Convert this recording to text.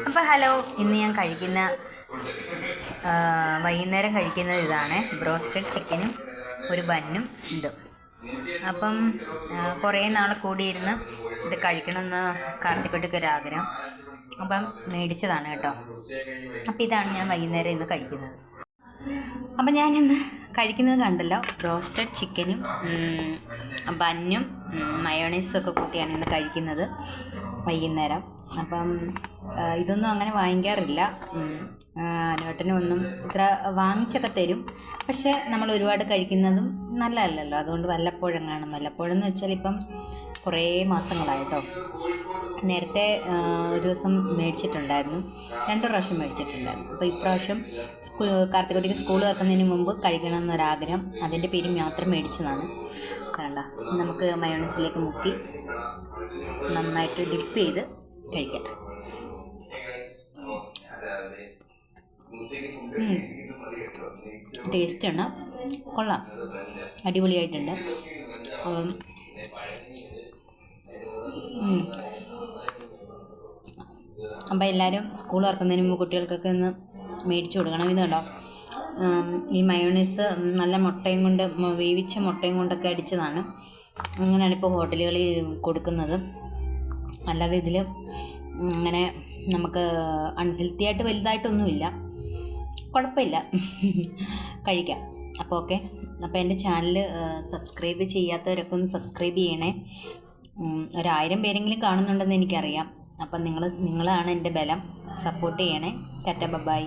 അപ്പോൾ ഹലോ, ഇന്ന് ഞാൻ വൈകുന്നേരം കഴിക്കുന്നത് ഇതാണ്. ബ്രോസ്റ്റഡ് ചിക്കനും ഒരു ബന്നും ഇതും. അപ്പം കുറേ നാൾ കൂടിയിരുന്ന് ഇത് കഴിക്കണമെന്ന് കാർത്തിക്കുട്ടിക്കൊരാഗ്രഹം. അപ്പം മേടിച്ചതാണ് കേട്ടോ. അപ്പം ഇതാണ് ഞാൻ വൈകുന്നേരം ഇന്ന് കഴിക്കുന്നത്. അപ്പം ഞാനിന്ന് കഴിക്കുന്നത് കണ്ടല്ലോ, ബ്രോസ്റ്റഡ് ചിക്കനും ബന്നും മയോണൈസൊക്കെ കൂട്ടിയാണ് ഇന്ന് കഴിക്കുന്നത് വൈകുന്നേരം. അപ്പം ഇതൊന്നും അങ്ങനെ വാങ്ങിക്കാറില്ല. നോട്ടിനും ഒന്നും ഇത്ര വാങ്ങിച്ചൊക്കെ തരും. പക്ഷേ നമ്മൾ ഒരുപാട് കഴിക്കുന്നതും നല്ലതല്ലല്ലോ. അതുകൊണ്ട് വല്ലപ്പോഴെങ്ങാനും, വല്ലപ്പോഴെന്ന് വെച്ചാൽ ഇപ്പം കുറേ മാസങ്ങളായിട്ടോ. നേരത്തെ ഒരു ദിവസം മേടിച്ചിട്ടുണ്ടായിരുന്നു, 2 പ്രാവശ്യം മേടിച്ചിട്ടുണ്ടായിരുന്നു. അപ്പോൾ ഇപ്രാവശ്യം കാർത്തിക്കുട്ടിക്ക് സ്കൂൾ തുറക്കുന്നതിന് മുമ്പ് കഴിക്കണമെന്നൊരാഗ്രഹം, അതിൻ്റെ പേര് മാത്രം മേടിച്ചതാണ്. കണ്ട, നമുക്ക് മയോണൈസിലേക്ക് മുക്കി നന്നായിട്ട് ഡിപ്പ് ചെയ്ത് കഴിക്കാം. ടേസ്റ്റാണ്, കൊള്ളാം, അടിപൊളിയായിട്ടുണ്ട്. അപ്പം എല്ലാവരും സ്കൂൾ തുറക്കുന്നതിന് മുമ്പ് കുട്ടികൾക്കൊക്കെ ഒന്ന് മേടിച്ചു കൊടുക്കണം. ഇത് കണ്ടോ, ഈ മയോണൈസ് നല്ല മുട്ടയും കൊണ്ട്, വേവിച്ച മുട്ടയും കൊണ്ടൊക്കെ അടിച്ചതാണ്. അങ്ങനെയാണ് ഇപ്പോൾ ഹോട്ടലുകളിൽ കൊടുക്കുന്നത്. അല്ലാതെ ഇതിൽ അങ്ങനെ നമുക്ക് അൺഹെൽത്തി ആയിട്ട് വലുതായിട്ടൊന്നുമില്ല, കുഴപ്പമില്ല, കഴിക്കാം. അപ്പോൾ ഓക്കെ. അപ്പോൾ എൻ്റെ ചാനൽ സബ്സ്ക്രൈബ് ചെയ്യാത്തവരൊക്കെ ഒന്ന് സബ്സ്ക്രൈബ് ചെയ്യണേ. 1000 പേരെങ്കിലും കാണുന്നുണ്ടെന്ന് എനിക്കറിയാം. അപ്പം നിങ്ങളാണ് എൻ്റെ ബലം. സപ്പോർട്ട് ചെയ്യണേ. ടാറ്റ, ബൈ.